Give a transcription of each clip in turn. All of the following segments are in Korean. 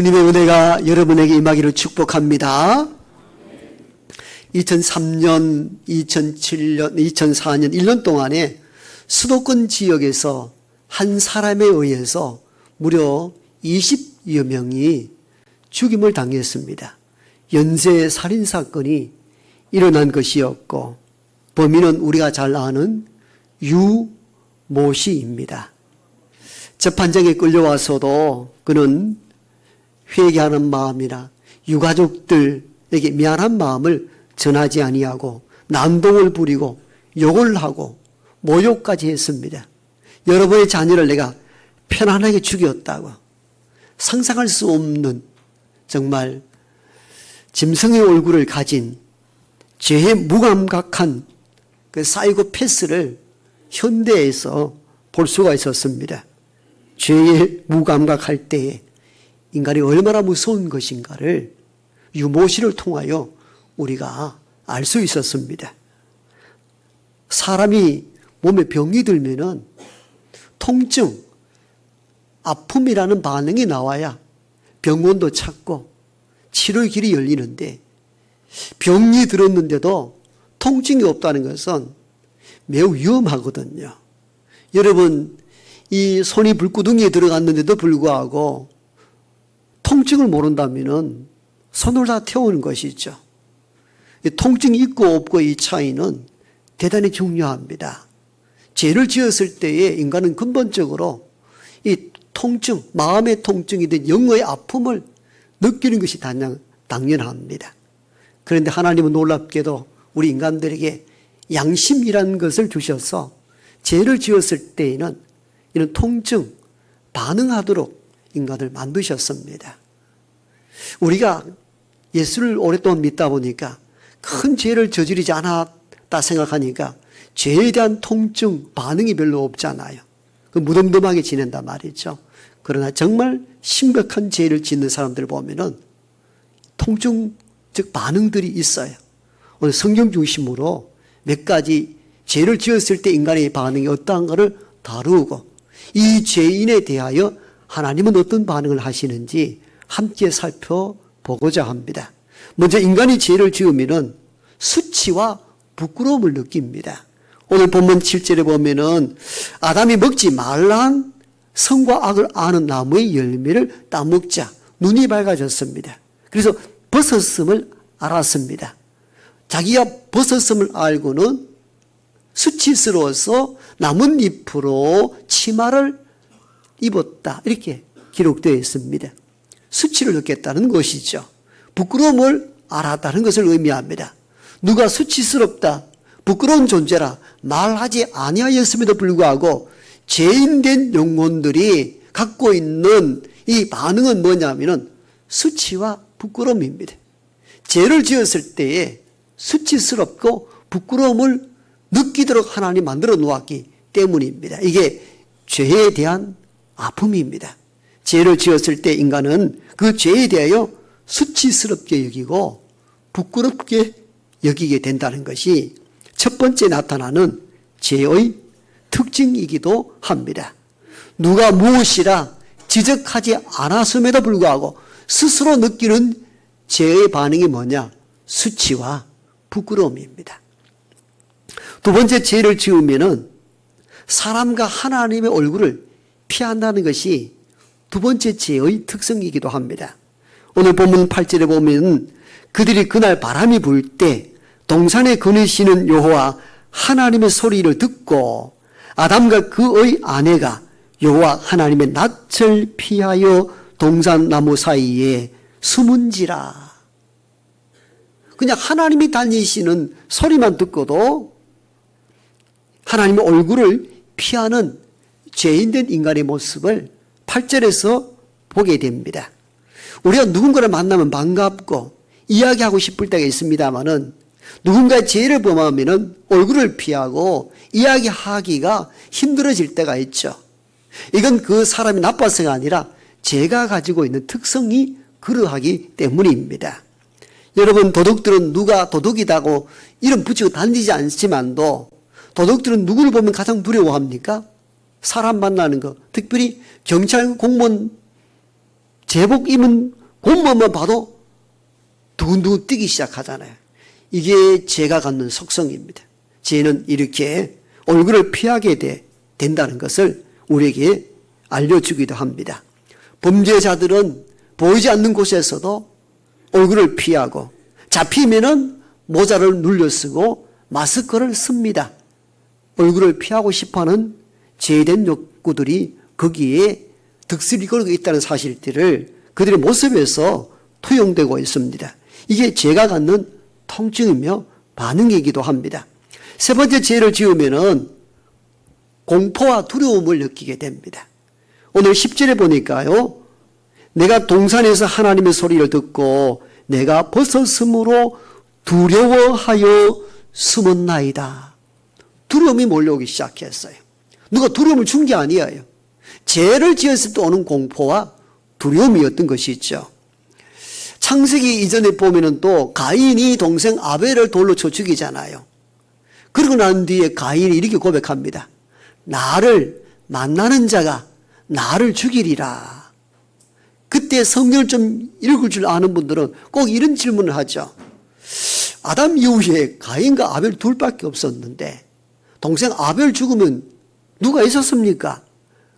주님의 은혜가 여러분에게 임하기를 축복합니다. 2003년, 2007년, 2004년 1년 동안에 수도권 지역에서 한 사람에 의해서 무려 20여 명이 죽임을 당했습니다. 연쇄 살인사건이 일어난 것이었고 범인은 우리가 잘 아는 유모 씨입니다. 재판장에 끌려와서도 그는 회개하는 마음이나 유가족들에게 미안한 마음을 전하지 아니하고 난동을 부리고 욕을 하고 모욕까지 했습니다. 여러분의 자녀를 내가 편안하게 죽였다고 상상할 수 없는 정말 짐승의 얼굴을 가진 죄에 무감각한 그 사이코패스를 현대에서 볼 수가 있었습니다. 죄에 무감각할 때에 인간이 얼마나 무서운 것인가를 유모 씨를 통하여 우리가 알 수 있었습니다. 사람이 몸에 병이 들면은 통증, 아픔이라는 반응이 나와야 병원도 찾고 치료의 길이 열리는데 병이 들었는데도 통증이 없다는 것은 매우 위험하거든요. 여러분, 이 손이 불구덩이에 들어갔는데도 불구하고 통증을 모른다면 손을 다 태우는 것이죠. 통증이 있고 없고의 차이는 대단히 중요합니다. 죄를 지었을 때에 인간은 근본적으로 이 통증, 마음의 통증이든 영의 아픔을 느끼는 것이 당연합니다. 그런데 하나님은 놀랍게도 우리 인간들에게 양심이라는 것을 주셔서 죄를 지었을 때에는 이런 통증, 반응하도록 인간을 만드셨습니다. 우리가 예수를 오랫동안 믿다 보니까 큰 죄를 저지르지 않았다 생각하니까 죄에 대한 통증, 반응이 별로 없잖아요. 무덤덤하게 지낸단 말이죠. 그러나 정말 심각한 죄를 짓는 사람들을 보면은 통증, 즉 반응들이 있어요. 오늘 성경 중심으로 몇 가지 죄를 지었을 때 인간의 반응이 어떠한가를 다루고 이 죄인에 대하여 하나님은 어떤 반응을 하시는지 함께 살펴보고자 합니다. 먼저 인간이 죄를 지으면은 수치와 부끄러움을 느낍니다. 오늘 본문 7절에 보면은 아담이 먹지 말란 선과 악을 아는 나무의 열매를 따먹자 눈이 밝아졌습니다. 그래서 벗었음을 알았습니다. 자기가 벗었음을 알고는 수치스러워서 나뭇잎으로 치마를 입었다. 이렇게 기록되어 있습니다. 수치를 느꼈다는 것이죠. 부끄러움을 알았다는 것을 의미합니다. 누가 수치스럽다, 부끄러운 존재라 말하지 아니하였음에도 불구하고 죄인된 영혼들이 갖고 있는 이 반응은 뭐냐면은 수치와 부끄러움입니다. 죄를 지었을 때에 수치스럽고 부끄러움을 느끼도록 하나님 만들어 놓았기 때문입니다. 이게 죄에 대한 아픔입니다. 죄를 지었을 때 인간은 그 죄에 대하여 수치스럽게 여기고 부끄럽게 여기게 된다는 것이 첫 번째 나타나는 죄의 특징이기도 합니다. 누가 무엇이라 지적하지 않았음에도 불구하고 스스로 느끼는 죄의 반응이 뭐냐? 수치와 부끄러움입니다. 두 번째, 죄를 지으면은 사람과 하나님의 얼굴을 피한다는 것이 두 번째 죄의 특성이기도 합니다. 오늘 본문 8절에 보면 그들이 그날 바람이 불 때 동산에 거느시는 여호와 하나님의 소리를 듣고 아담과 그의 아내가 여호와 하나님의 낯을 피하여 동산나무 사이에 숨은지라. 그냥 하나님이 다니시는 소리만 듣고도 하나님의 얼굴을 피하는 죄인된 인간의 모습을 8절에서 보게 됩니다. 우리가 누군가를 만나면 반갑고 이야기하고 싶을 때가 있습니다만은 누군가의 죄를 범하면 얼굴을 피하고 이야기하기가 힘들어질 때가 있죠. 이건 그 사람이 나빠서가 아니라 죄가 가지고 있는 특성이 그러하기 때문입니다. 여러분, 도둑들은 누가 도둑이라고 이름 붙이고 다니지 않지만도 도둑들은 누구를 보면 가장 두려워합니까? 사람 만나는 거, 특별히 경찰 공무원 제복 입은 공무원만 봐도 두근두근 뛰기 시작하잖아요. 이게 죄가 갖는 속성입니다. 죄는 이렇게 얼굴을 피하게 된다는 것을 우리에게 알려주기도 합니다. 범죄자들은 보이지 않는 곳에서도 얼굴을 피하고 잡히면은 모자를 눌려 쓰고 마스크를 씁니다. 얼굴을 피하고 싶어하는 죄된 욕구들이 거기에 득실이 걸고 있다는 사실들을 그들의 모습에서 투영되고 있습니다. 이게 죄가 갖는 통증이며 반응이기도 합니다. 세 번째 죄를 지으면은 공포와 두려움을 느끼게 됩니다. 오늘 10절에 보니까요. 내가 동산에서 하나님의 소리를 듣고 내가 벗었으므로 두려워하여 숨었나이다. 두려움이 몰려오기 시작했어요. 누가 두려움을 준 게 아니에요. 죄를 지었을 때 오는 공포와 두려움이었던 것이죠. 창세기 이전에 보면은 또 가인이 동생 아벨을 돌로 쳐 죽이잖아요. 그러고 난 뒤에 가인이 이렇게 고백합니다. 나를 만나는 자가 나를 죽이리라. 그때 성경을 좀 읽을 줄 아는 분들은 꼭 이런 질문을 하죠. 아담 이후에 가인과 아벨 둘밖에 없었는데 동생 아벨 죽으면 누가 있었습니까?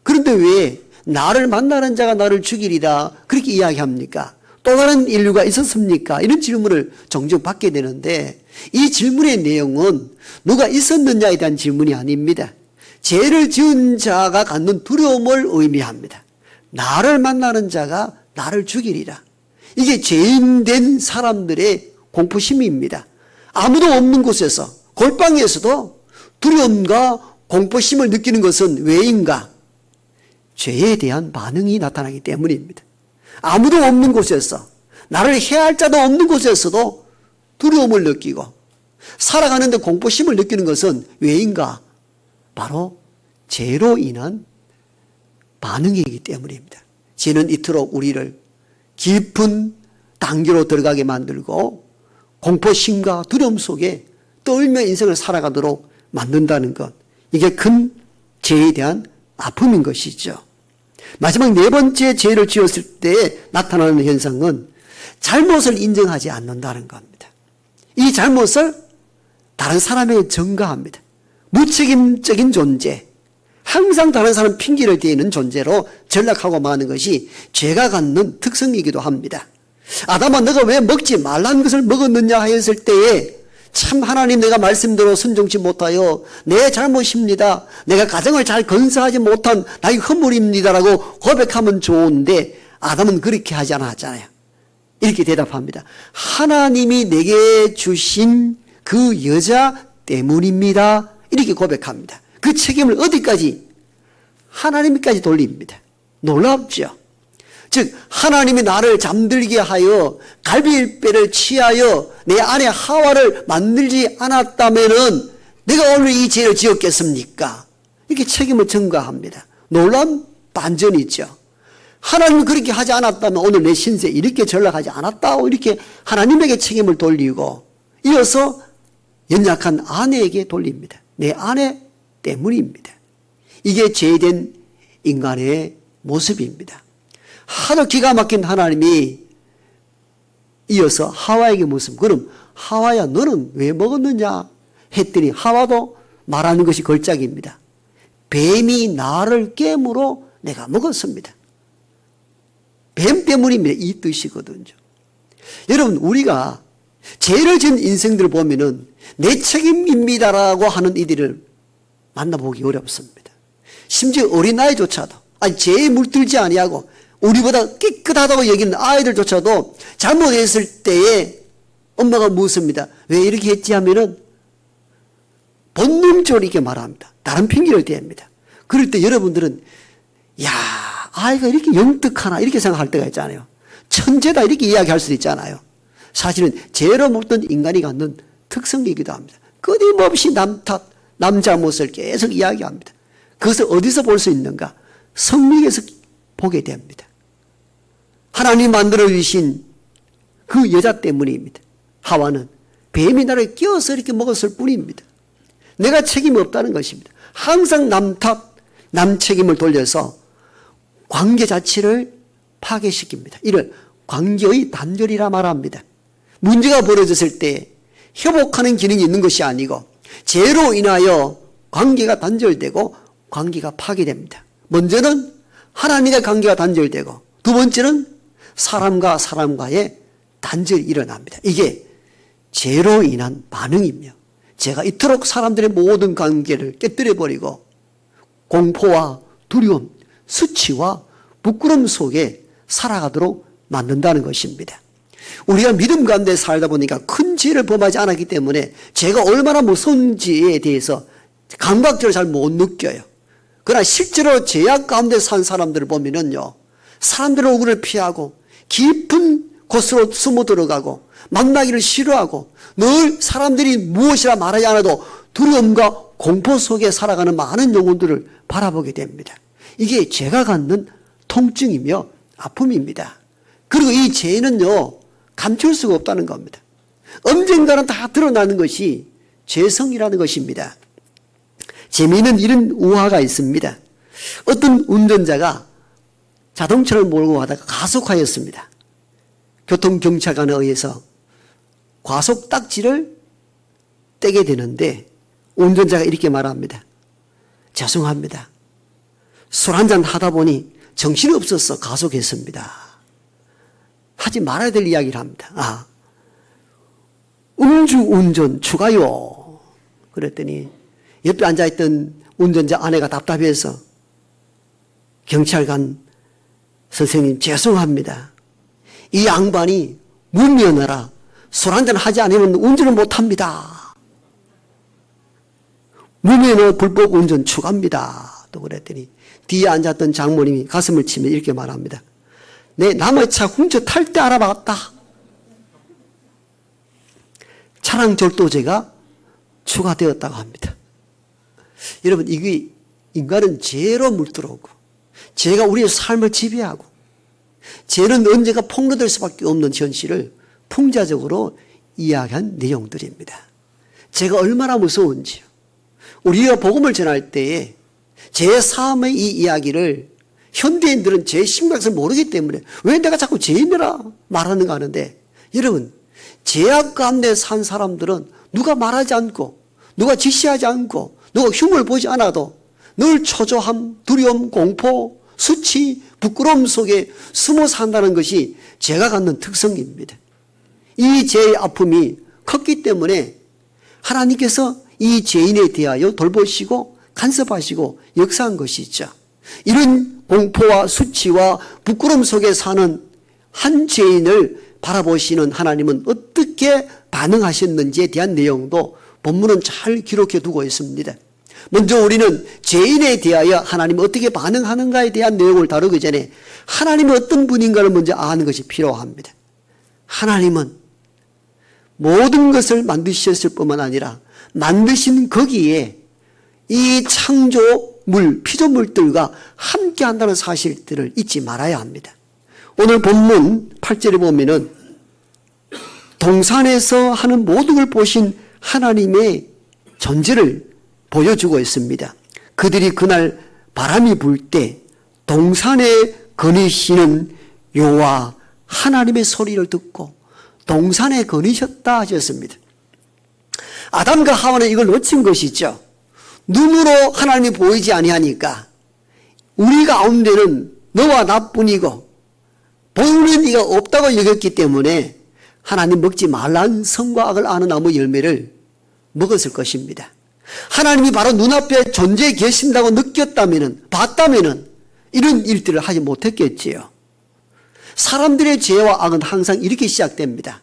그런데 왜 나를 만나는 자가 나를 죽이리라 그렇게 이야기합니까? 또 다른 인류가 있었습니까? 이런 질문을 종종 받게 되는데 이 질문의 내용은 누가 있었느냐에 대한 질문이 아닙니다. 죄를 지은 자가 갖는 두려움을 의미합니다. 나를 만나는 자가 나를 죽이리라. 이게 죄인된 사람들의 공포심입니다. 아무도 없는 곳에서 골방에서도 두려움과 공포심을 느끼는 것은 왜인가? 죄에 대한 반응이 나타나기 때문입니다. 아무도 없는 곳에서 나를 해할 자도 없는 곳에서도 두려움을 느끼고 살아가는데 공포심을 느끼는 것은 왜인가? 바로 죄로 인한 반응이기 때문입니다. 죄는 이토록 우리를 깊은 단계로 들어가게 만들고 공포심과 두려움 속에 떨며 인생을 살아가도록 만든다는 것. 이게 큰 죄에 대한 아픔인 것이죠. 마지막 네 번째 죄를 지었을 때 나타나는 현상은 잘못을 인정하지 않는다는 겁니다. 이 잘못을 다른 사람에게 전가합니다. 무책임적인 존재, 항상 다른 사람 핑계를 대는 존재로 전락하고 마는 것이 죄가 갖는 특성이기도 합니다. 아담아 너가 왜 먹지 말라는 것을 먹었느냐 하였을 때에 참 하나님 내가 말씀대로 순종치 못하여 내 잘못입니다. 내가 가정을 잘 건사하지 못한 나의 허물입니다라고 고백하면 좋은데 아담은 그렇게 하지 않았잖아요. 이렇게 대답합니다. 하나님이 내게 주신 그 여자 때문입니다. 이렇게 고백합니다. 그 책임을 어디까지? 하나님까지 돌립니다. 놀랍죠? 즉 하나님이 나를 잠들게 하여 갈비뼈를 취하여 내 안에 하와를 만들지 않았다면은 내가 오늘 이 죄를 지었겠습니까? 이렇게 책임을 전가합니다. 놀라운 반전이죠. 하나님은 그렇게 하지 않았다면 오늘 내 신세 이렇게 전락하지 않았다고 이렇게 하나님에게 책임을 돌리고 이어서 연약한 아내에게 돌립니다. 내 아내 때문입니다. 이게 죄된 인간의 모습입니다. 하도 기가 막힌 하나님이 이어서 하와에게 묻습니다. 그럼 하와야 너는 왜 먹었느냐 했더니 하와도 말하는 것이 걸작입니다. 뱀이 나를 깨물어 내가 먹었습니다. 뱀 때문입니다. 이 뜻이거든요. 여러분 우리가 죄를 지은 인생들을 보면은 내 책임입니다라고 하는 이들을 만나보기 어렵습니다. 심지어 어린아이조차도 죄에 물들지 아니하고 우리보다 깨끗하다고 여기는 아이들조차도 잘못했을 때에 엄마가 묻습니다. 왜 이렇게 했지 하면은 본능적으로 이렇게 말합니다. 다른 핑계를 댑니다. 그럴 때 여러분들은 야 아이가 이렇게 영특하나 이렇게 생각할 때가 있잖아요. 천재다 이렇게 이야기할 수도 있잖아요. 사실은 죄로 먹던 인간이 갖는 특성이기도 합니다. 끊임없이 남 탓, 남 잘못을 계속 이야기합니다. 그것을 어디서 볼 수 있는가? 성경에서 보게 됩니다. 하나님 만들어 주신 그 여자 때문입니다. 하와는 뱀이 나를 끼워서 이렇게 먹었을 뿐입니다. 내가 책임이 없다는 것입니다. 항상 남 탓, 남 책임을 돌려서 관계 자체를 파괴시킵니다. 이를 관계의 단절이라 말합니다. 문제가 벌어졌을 때 회복하는 기능이 있는 것이 아니고 죄로 인하여 관계가 단절되고 관계가 파괴됩니다. 먼저는 하나님과 관계가 단절되고 두 번째는 사람과 사람과의 단절이 일어납니다. 이게 죄로 인한 반응이며 죄가 이토록 사람들의 모든 관계를 깨뜨려버리고 공포와 두려움, 수치와 부끄러움 속에 살아가도록 만든다는 것입니다. 우리가 믿음 가운데 살다 보니까 큰 죄를 범하지 않았기 때문에 죄가 얼마나 무서운지에 대해서 감각적으로 잘 못 느껴요. 그러나 실제로 죄악 가운데 산 사람들을 보면은요, 사람들의 얼굴을 피하고 깊은 곳으로 숨어 들어가고 만나기를 싫어하고 늘 사람들이 무엇이라 말하지 않아도 두려움과 공포 속에 살아가는 많은 영혼들을 바라보게 됩니다. 이게 죄가 갖는 통증이며 아픔입니다. 그리고 이 죄는요, 감출 수가 없다는 겁니다. 언젠가는 다 드러나는 것이 죄성이라는 것입니다. 재미있는 이런 우화가 있습니다. 어떤 운전자가 자동차를 몰고 가다가 가속하였습니다. 교통경찰관에 의해서 과속 딱지를 떼게 되는데 운전자가 이렇게 말합니다. 죄송합니다. 술 한잔 하다 보니 정신이 없어서 가속했습니다. 하지 말아야 될 이야기를 합니다. 음주운전 추가요. 그랬더니 옆에 앉아있던 운전자 아내가 답답해서 경찰관 선생님 죄송합니다. 이 양반이 무면허라 술 한잔 하지 않으면 운전을 못합니다. 무면허 불법 운전 추가입니다. 또 그랬더니 뒤에 앉았던 장모님이 가슴을 치며 이렇게 말합니다. 내 남의 차 훔쳐 탈 때 알아봤다. 차량 절도죄가 추가되었다고 합니다. 여러분, 이게 인간은 죄로 물들어오고 죄가 우리의 삶을 지배하고 죄는 언제가 폭로될 수밖에 없는 현실을 풍자적으로 이야기한 내용들입니다. 죄가 얼마나 무서운지요. 우리가 복음을 전할 때에 죄 사함의 이 이야기를 현대인들은 죄의 심각성을 모르기 때문에 왜 내가 자꾸 죄인이라 말하는가 하는데, 여러분, 죄악 가운데 산 사람들은 누가 말하지 않고 누가 지시하지 않고 누가 흉을 보지 않아도 늘 초조함, 두려움, 공포, 수치, 부끄러움 속에 숨어 산다는 것이 죄가 갖는 특성입니다. 이 죄의 아픔이 컸기 때문에 하나님께서 이 죄인에 대하여 돌보시고 간섭하시고 역사한 것이죠. 이런 공포와 수치와 부끄러움 속에 사는 한 죄인을 바라보시는 하나님은 어떻게 반응하셨는지에 대한 내용도 본문은 잘 기록해 두고 있습니다. 먼저 우리는 죄인에 대하여 하나님이 어떻게 반응하는가에 대한 내용을 다루기 전에 하나님이 어떤 분인가를 먼저 아는 것이 필요합니다. 하나님은 모든 것을 만드셨을 뿐만 아니라 만드신 거기에 이 창조물, 피조물들과 함께 한다는 사실들을 잊지 말아야 합니다. 오늘 본문 8절에 보면은 동산에서 하는 모든 걸 보신 하나님의 존재를 보여주고 있습니다. 그들이 그날 바람이 불 때 동산에 거니시는 여호와 하나님의 소리를 듣고 동산에 거니셨다 하셨습니다. 아담과 하와는 이걸 놓친 것이죠. 눈으로 하나님이 보이지 아니하니까 우리 가운데는 너와 나뿐이고 보이는 이가 없다고 여겼기 때문에 하나님 먹지 말라는 선과 악을 아는 나무 열매를 먹었을 것입니다. 하나님이 바로 눈앞에 존재해 계신다고 느꼈다면, 봤다면 이런 일들을 하지 못했겠지요. 사람들의 죄와 악은 항상 이렇게 시작됩니다.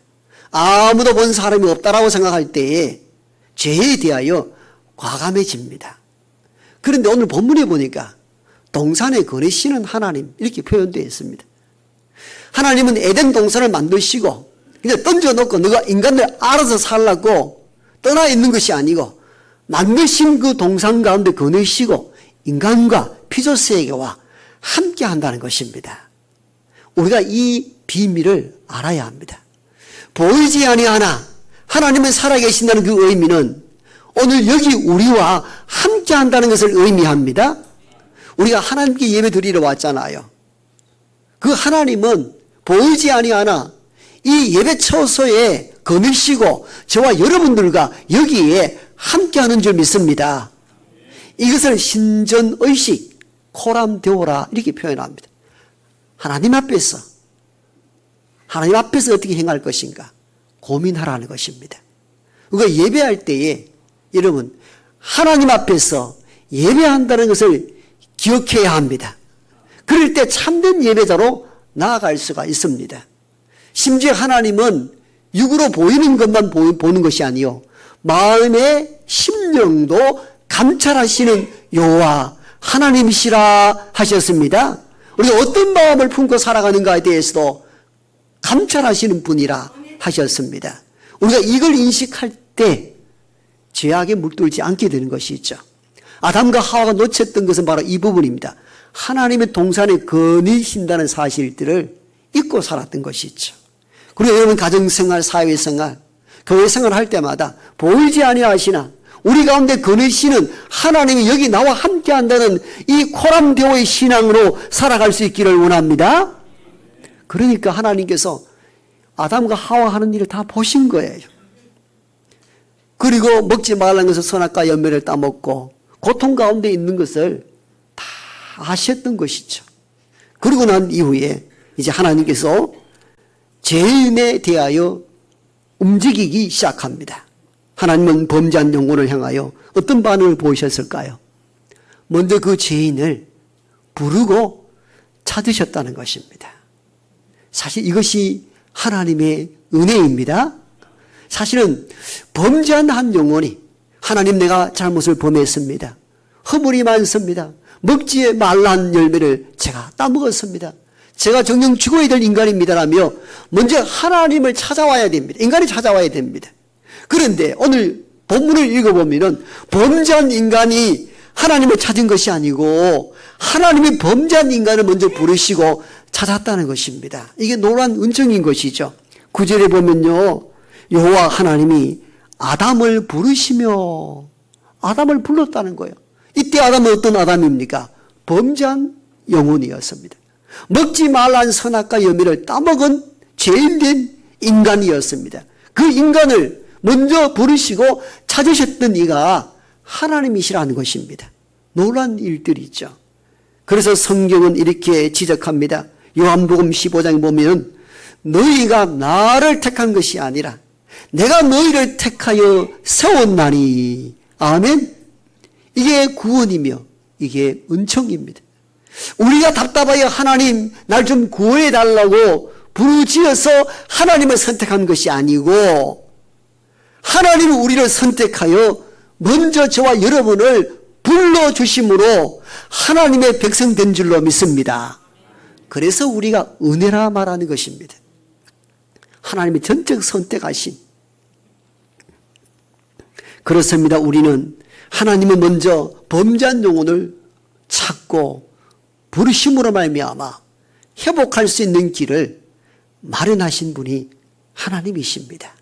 아무도 본 사람이 없다라고 생각할 때에 죄에 대하여 과감해집니다. 그런데 오늘 본문에 보니까 동산에 거니시는 하나님 이렇게 표현되어 있습니다. 하나님은 에덴 동산을 만드시고 그냥 던져놓고 너가 인간들 알아서 살라고 떠나 있는 것이 아니고 만드신 그 동산 가운데 거니시고 인간과 피조세계와 함께 한다는 것입니다. 우리가 이 비밀을 알아야 합니다. 보이지 아니하나 하나님은 살아계신다는 그 의미는 오늘 여기 우리와 함께 한다는 것을 의미합니다. 우리가 하나님께 예배 드리러 왔잖아요. 그 하나님은 보이지 아니하나 이 예배 처소에 거느시고 저와 여러분들과 여기에 함께하는 줄 믿습니다. 이것을 신전의식, 코람데오라 이렇게 표현합니다. 하나님 앞에서 어떻게 행할 것인가 고민하라는 것입니다. 우리가 예배할 때에 여러분 하나님 앞에서 예배한다는 것을 기억해야 합니다. 그럴 때 참된 예배자로 나아갈 수가 있습니다. 심지어 하나님은 육으로 보이는 것만 보는 것이 아니요 마음의 심령도 감찰하시는 여호와 하나님이시라 하셨습니다. 우리가 어떤 마음을 품고 살아가는가에 대해서도 감찰하시는 분이라 하셨습니다. 우리가 이걸 인식할 때 죄악에 물들지 않게 되는 것이 있죠. 아담과 하와가 놓쳤던 것은 바로 이 부분입니다. 하나님의 동산에 거니신다는 사실들을 잊고 살았던 것이 있죠. 그리고 여러분 가정생활, 사회생활, 교회생활 할 때마다 보이지 아니하시나 우리 가운데 거느시는 하나님이 여기 나와 함께한다는 이 코람데오의 신앙으로 살아갈 수 있기를 원합니다. 그러니까 하나님께서 아담과 하와 하는 일을 다 보신 거예요. 그리고 먹지 말라는 것을 선악과 열매를 따먹고 고통 가운데 있는 것을 다 아셨던 것이죠. 그리고 난 이후에 이제 하나님께서 죄인에 대하여 움직이기 시작합니다. 하나님은 범죄한 영혼을 향하여 어떤 반응을 보이셨을까요? 먼저 그 죄인을 부르고 찾으셨다는 것입니다. 사실 이것이 하나님의 은혜입니다. 사실은 범죄한 한 영혼이 하나님 내가 잘못을 범했습니다. 허물이 많습니다. 먹지 말란 열매를 제가 따먹었습니다. 제가 정녕 죽어야 될 인간입니다라며 먼저 하나님을 찾아와야 됩니다. 인간이 찾아와야 됩니다. 그런데 오늘 본문을 읽어보면 범죄한 인간이 하나님을 찾은 것이 아니고 하나님이 범죄한 인간을 먼저 부르시고 찾았다는 것입니다. 이게 놀라운 은총인 것이죠. 9절에 보면요. 여호와 하나님이 아담을 부르시며 아담을 불렀다는 거예요. 이때 아담은 어떤 아담입니까? 범죄한 영혼이었습니다. 먹지 말란 선악과 열매를 따먹은 죄인된 인간이었습니다. 그 인간을 먼저 부르시고 찾으셨던 이가 하나님이시라는 것입니다. 놀라운 일들이죠. 그래서 성경은 이렇게 지적합니다. 요한복음 15장에 보면 너희가 나를 택한 것이 아니라 내가 너희를 택하여 세웠나니. 아멘. 이게 구원이며 이게 은총입니다. 우리가 답답하여 하나님 날 좀 구원해 달라고 부르짖어서 하나님을 선택한 것이 아니고 하나님은 우리를 선택하여 먼저 저와 여러분을 불러주심으로 하나님의 백성 된 줄로 믿습니다. 그래서 우리가 은혜라 말하는 것입니다. 하나님이 전적 선택하신. 그렇습니다. 우리는 하나님을 먼저 범죄한 영혼을 찾고 부르심으로 말미암아 회복할 수 있는 길을 마련하신 분이 하나님이십니다.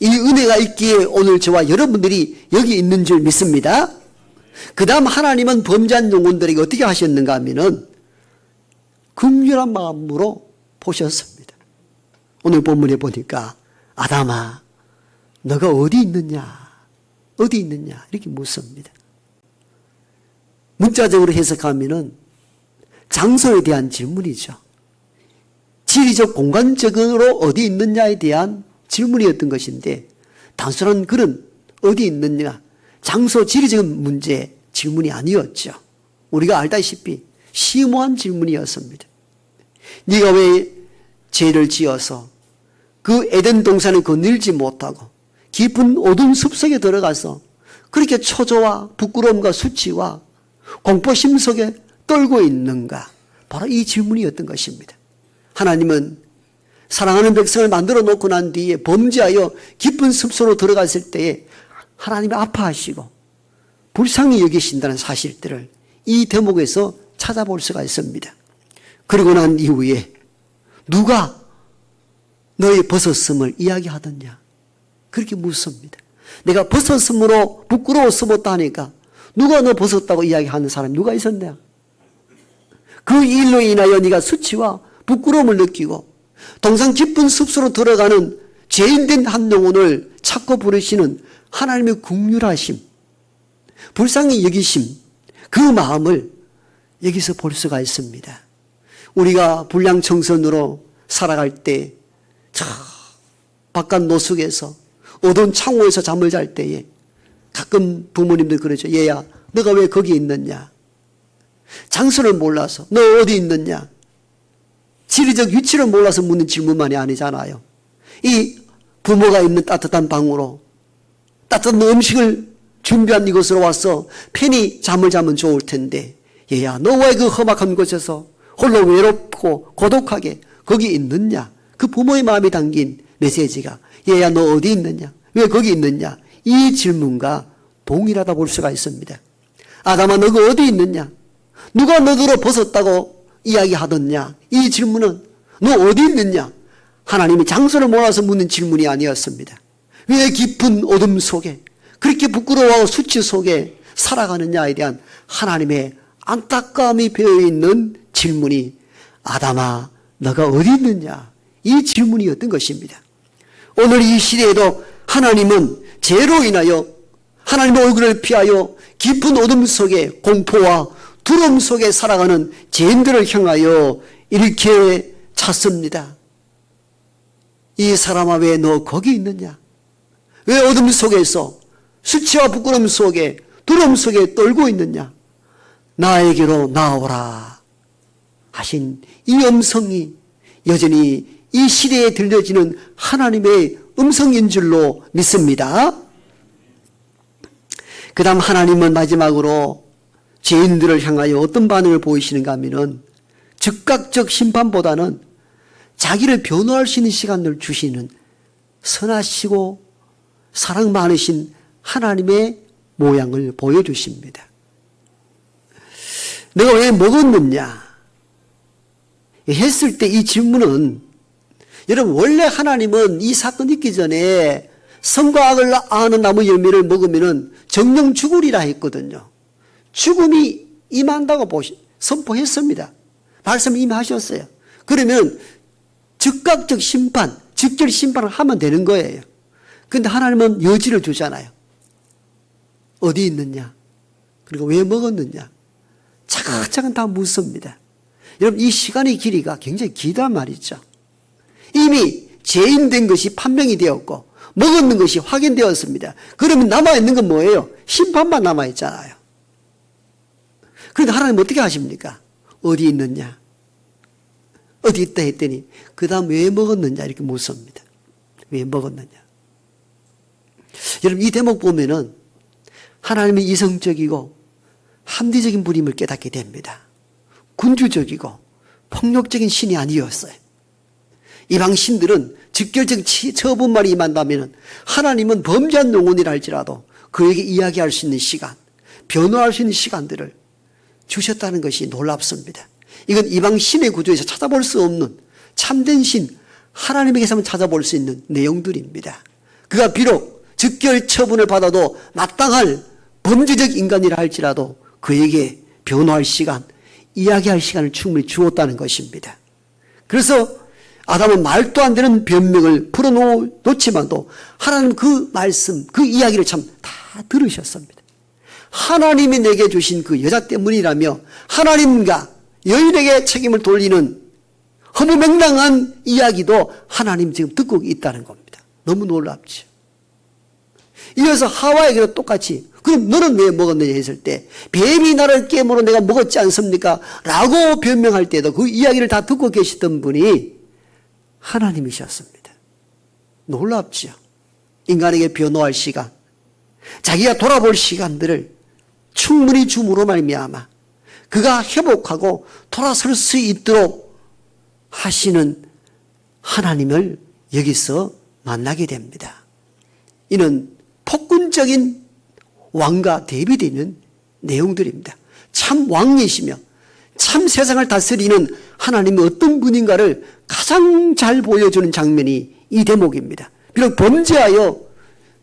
이 은혜가 있기에 오늘 저와 여러분들이 여기 있는 줄 믿습니다. 그 다음 하나님은 범죄한 영혼들에게 어떻게 하셨는가 하면은 긍휼한 마음으로 보셨습니다. 오늘 본문에 보니까 아담아 너가 어디 있느냐 어디 있느냐 이렇게 묻습니다. 문자적으로 해석하면은 장소에 대한 질문이죠. 지리적 공간적으로 어디 있느냐에 대한 질문이었던 것인데 단순한 그런 어디 있느냐 장소 지리적인 문제 질문이 아니었죠. 우리가 알다시피 심오한 질문이었습니다. 네가 왜 죄를 지어서 그 에덴 동산을 거닐지 못하고 깊은 어두운 숲속에 들어가서 그렇게 초조와 부끄러움과 수치와 공포심 속에 떨고 있는가? 바로 이 질문이었던 것입니다. 하나님은 사랑하는 백성을 만들어 놓고 난 뒤에 범죄하여 깊은 숲속으로 들어갔을 때에 하나님이 아파하시고 불쌍히 여기신다는 사실들을 이 대목에서 찾아볼 수가 있습니다. 그리고 난 이후에 누가 너의 벗었음을 이야기하더냐? 그렇게 묻습니다. 내가 벗었음으로 부끄러웠음었다 하니까 누가 너 벗었다고 이야기하는 사람이 누가 있었냐? 그 일로 인하여 네가 수치와 부끄러움을 느끼고 동상 깊은 숲으로 들어가는 죄인된 한 영혼을 찾고 부르시는 하나님의 긍휼하심, 불쌍히 여기심, 그 마음을 여기서 볼 수가 있습니다. 우리가 불량청선으로 살아갈 때 바깥 노숙에서 어두운 창호에서 잠을 잘 때에 가끔 부모님들 그러죠. 얘야, 너가 왜 거기 있느냐? 장소를 몰라서 너 어디 있느냐? 지리적 위치를 몰라서 묻는 질문만이 아니잖아요. 이 부모가 있는 따뜻한 방으로 따뜻한 음식을 준비한 이곳으로 와서 편히 잠을 자면 좋을 텐데, 얘야, 너 왜 그 험악한 곳에서 홀로 외롭고 고독하게 거기 있느냐? 그 부모의 마음이 담긴 메시지가, 얘야, 너 어디 있느냐? 왜 거기 있느냐? 이 질문과 동일하다 볼 수가 있습니다. 아담아, 너가 어디 있느냐? 누가 너더러 벗었다고 이야기하더냐? 이 질문은 너 어디 있느냐? 하나님이 장소를 몰라서 묻는 질문이 아니었습니다. 왜 깊은 어둠 속에 그렇게 부끄러워하고 수치 속에 살아가느냐에 대한 하나님의 안타까움이 배어있는 질문이, 아담아, 너가 어디 있느냐? 이 질문이었던 것입니다. 오늘 이 시대에도 하나님은 죄로 인하여 하나님의 얼굴을 피하여 깊은 어둠 속에 공포와 두려움 속에 살아가는 죄인들을 향하여 이렇게 찾습니다. 이 사람아, 왜 너 거기 있느냐? 왜 어둠 속에서 수치와 부끄러움 속에 두려움 속에 떨고 있느냐? 나에게로 나오라 하신 이 음성이 여전히 이 시대에 들려지는 하나님의 음성인 줄로 믿습니다. 그 다음 하나님은 마지막으로 죄인들을 향하여 어떤 반응을 보이시는가 하면은 즉각적 심판보다는 자기를 변호할 수 있는 시간을 주시는 선하시고 사랑 많으신 하나님의 모양을 보여주십니다. 내가 왜 먹었느냐 했을 때 이 질문은, 여러분, 원래 하나님은 이 사건 있기 전에 선과 악을 아는 나무 열매를 먹으면 정령 죽으리라 했거든요. 죽음이 임한다고 선포했습니다. 말씀 이미 하셨어요. 그러면 즉각적 심판, 직결 심판을 하면 되는 거예요. 그런데 하나님은 여지를 주잖아요. 어디 있느냐? 그리고 왜 먹었느냐? 차근차근 다 묻습니다. 여러분, 이 시간의 길이가 굉장히 길단 말이죠. 이미 죄인 된 것이 판명이 되었고 먹었는 것이 확인되었습니다. 그러면 남아있는 건 뭐예요? 심판만 남아있잖아요. 그런데 하나님 어떻게 하십니까? 어디 있느냐? 어디 있다 했더니 그 다음 왜 먹었느냐 이렇게 묻습니다. 왜 먹었느냐? 여러분, 이 대목 보면은 하나님의 이성적이고 합리적인 분임을 깨닫게 됩니다. 군주적이고 폭력적인 신이 아니었어요. 이방 신들은 직결적 처분만이 임한다면 하나님은 범죄한 영혼이라 할지라도 그에게 이야기할 수 있는 시간, 변호할 수 있는 시간들을 주셨다는 것이 놀랍습니다. 이건 이방 신의 구조에서 찾아볼 수 없는 참된 신 하나님에게서만 찾아볼 수 있는 내용들입니다. 그가 비록 즉결 처분을 받아도 마땅할 범죄적 인간이라 할지라도 그에게 변호할 시간, 이야기할 시간을 충분히 주었다는 것입니다. 그래서 아담은 말도 안 되는 변명을 풀어놓지만도 하나님 그 말씀, 그 이야기를 참 다 들으셨습니다. 하나님이 내게 주신 그 여자 때문이라며 하나님과 여인에게 책임을 돌리는 허무맹랑한 이야기도 하나님 지금 듣고 있다는 겁니다. 너무 놀랍죠. 이어서 하와에게도 똑같이, 그럼 너는 왜 먹었느냐 했을 때, 뱀이 나를 깨물어 내가 먹었지 않습니까? 라고 변명할 때도 그 이야기를 다 듣고 계시던 분이 하나님이셨습니다. 놀랍죠. 인간에게 변호할 시간, 자기가 돌아볼 시간들을 충분히 줌으로 말미암아 그가 회복하고 돌아설 수 있도록 하시는 하나님을 여기서 만나게 됩니다. 이는 폭군적인 왕과 대비되는 내용들입니다. 참 왕이시며 참 세상을 다스리는 하나님이 어떤 분인가를 가장 잘 보여주는 장면이 이 대목입니다. 비록 범죄하여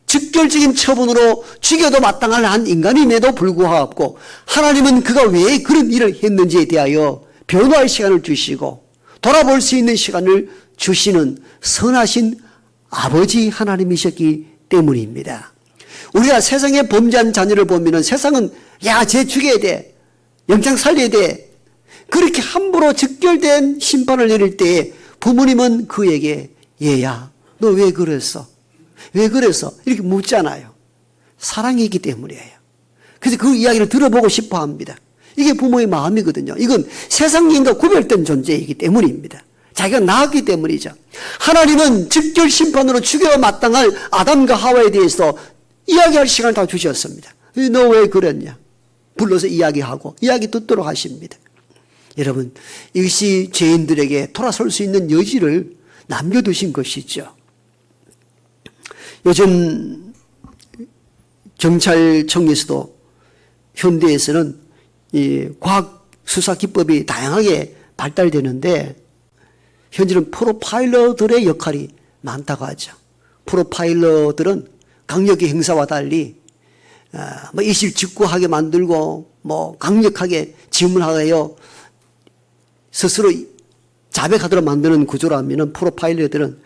즉결적인 처분으로 죽여도 마땅할 한 인간임에도 불구하고 하나님은 그가 왜 그런 일을 했는지에 대하여 변호할 시간을 주시고 돌아볼 수 있는 시간을 주시는 선하신 아버지 하나님이셨기 때문입니다. 우리가 세상의 범죄한 자녀를 보면 세상은 야, 쟤 죽여야 돼, 영장 살려야 돼, 그렇게 함부로 직결된 심판을 내릴 때에 부모님은 그에게 얘야, 너 왜 그랬어? 왜 그랬어? 이렇게 묻잖아요. 사랑이 있기 때문이에요. 그래서 그 이야기를 들어보고 싶어 합니다. 이게 부모의 마음이거든요. 이건 세상인과 구별된 존재이기 때문입니다. 자기가 낳았기 때문이죠. 하나님은 직결 심판으로 죽여 마땅할 아담과 하와에 대해서 이야기할 시간을 다 주셨습니다. 너 왜 그랬냐? 불러서 이야기하고 이야기 듣도록 하십니다. 여러분, 이것이 죄인들에게 돌아설 수 있는 여지를 남겨두신 것이죠. 요즘 경찰청에서도 현대에서는 이 과학 수사 기법이 다양하게 발달되는데 현재는 프로파일러들의 역할이 많다고 하죠. 프로파일러들은 강력의 행사와 달리 일실직고하게 만들고 강력하게 질문하여 스스로 자백하도록 만드는 구조라면 프로파일러들은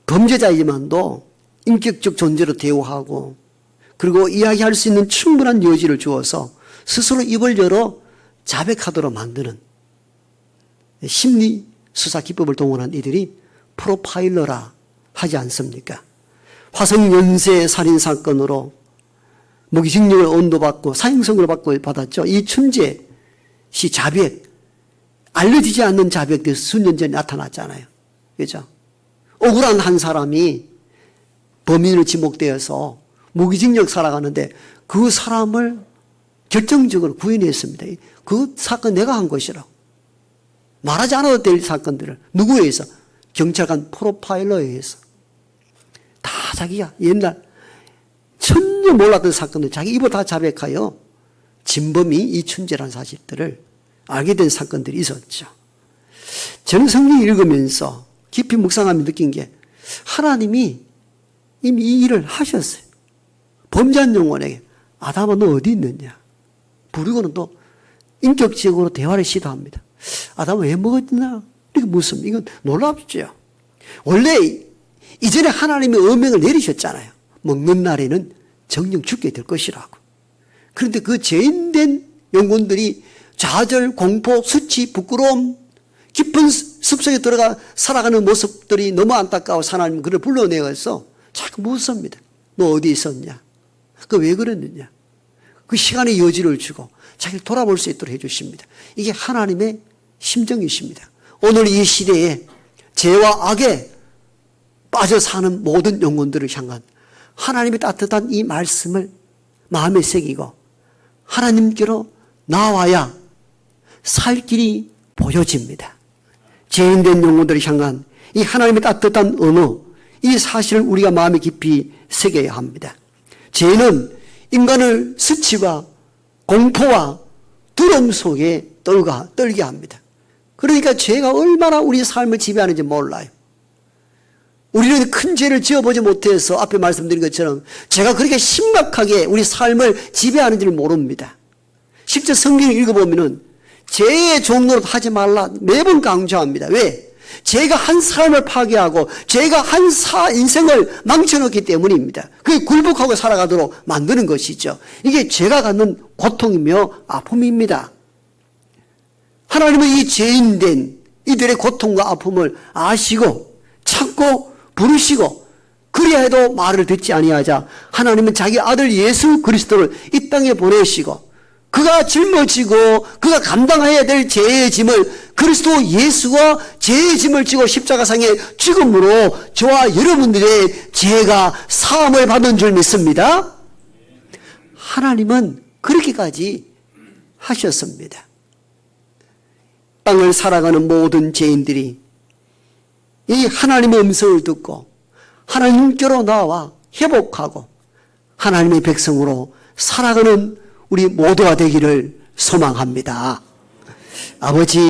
범죄자이지만도 인격적 존재로 대우하고 그리고 이야기할 수 있는 충분한 여지를 주어서 스스로 입을 열어 자백하도록 만드는 심리 수사 기법을 동원한 이들이 프로파일러라 하지 않습니까? 화성 연쇄 살인 사건으로 무기징역을 언도받고 사형선고를 받았죠. 이 춘재 씨 자백, 알려지지 않는 자백들이 수년 전에 나타났잖아요. 그죠? 억울한 한 사람이 범인으로 지목되어서 무기징역 살아가는데 그 사람을 결정적으로 구인했습니다. 그 사건 내가 한 것이라고. 말하지 않아도 될 사건들을 누구에 의해서? 경찰관 프로파일러에 의해서. 다 자기가 옛날 전혀 몰랐던 사건을 자기 입으로 다 자백하여 진범이 이춘재라는 사실들을 알게 된 사건들이 있었죠. 저는 성경 읽으면서 깊이 묵상하며 느낀 게 하나님이 이미 이 일을 하셨어요. 범죄한 영혼에게 아담아 너 어디 있느냐 부르고는 또 인격적으로 대화를 시도합니다. 아담아 왜 먹었나 이렇게 묻습니다. 이건 놀랍죠. 원래 이전에 하나님이 어명을 내리셨잖아요. 먹는 날에는 정령 죽게 될 것이라고. 그런데 그 죄인된 영혼들이 좌절, 공포, 수치, 부끄러움, 깊은 습속에 들어가 살아가는 모습들이 너무 안타까워 하나님 그를 불러내어서 자꾸 묻습니다. 너 어디 있었냐? 그 왜 그랬느냐? 그 시간의 여지를 주고 자기를 돌아볼 수 있도록 해주십니다. 이게 하나님의 심정이십니다. 오늘 이 시대에 죄와 악에 빠져 사는 모든 영혼들을 향한 하나님의 따뜻한 이 말씀을 마음에 새기고 하나님께로 나와야 살 길이 보여집니다. 죄인된 영혼들을 향한 이 하나님의 따뜻한 언어, 이 사실을 우리가 마음에 깊이 새겨야 합니다. 죄는 인간을 수치와 공포와 두려움 속에 떨게 합니다. 그러니까 죄가 얼마나 우리 삶을 지배하는지 몰라요. 우리는 큰 죄를 지어보지 못해서 앞에 말씀드린 것처럼 죄가 그렇게 심각하게 우리 삶을 지배하는지를 모릅니다. 실제 성경을 읽어보면 죄의 종로로 하지 말라 매번 강조합니다. 왜? 죄가 한 삶을 파괴하고 죄가 한 인생을 망쳐놓기 때문입니다. 그게 굴복하고 살아가도록 만드는 것이죠. 이게 죄가 갖는 고통이며 아픔입니다. 하나님은 이 죄인된 이들의 고통과 아픔을 아시고 참고 부르시고 그리야 해도 말을 듣지 아니하자 하나님은 자기 아들 예수 그리스도를 이 땅에 보내시고 그가 짊어지고 그가 감당해야 될 죄의 짐을 그리스도 예수가 죄의 짐을 지고 십자가상에 죽음으로 저와 여러분들의 죄가 사함을 받은 줄 믿습니다. 하나님은 그렇게까지 하셨습니다. 땅을 살아가는 모든 죄인들이 이 하나님의 음성을 듣고 하나님께로 나와 회복하고 하나님의 백성으로 살아가는 우리 모두가 되기를 소망합니다. 아버지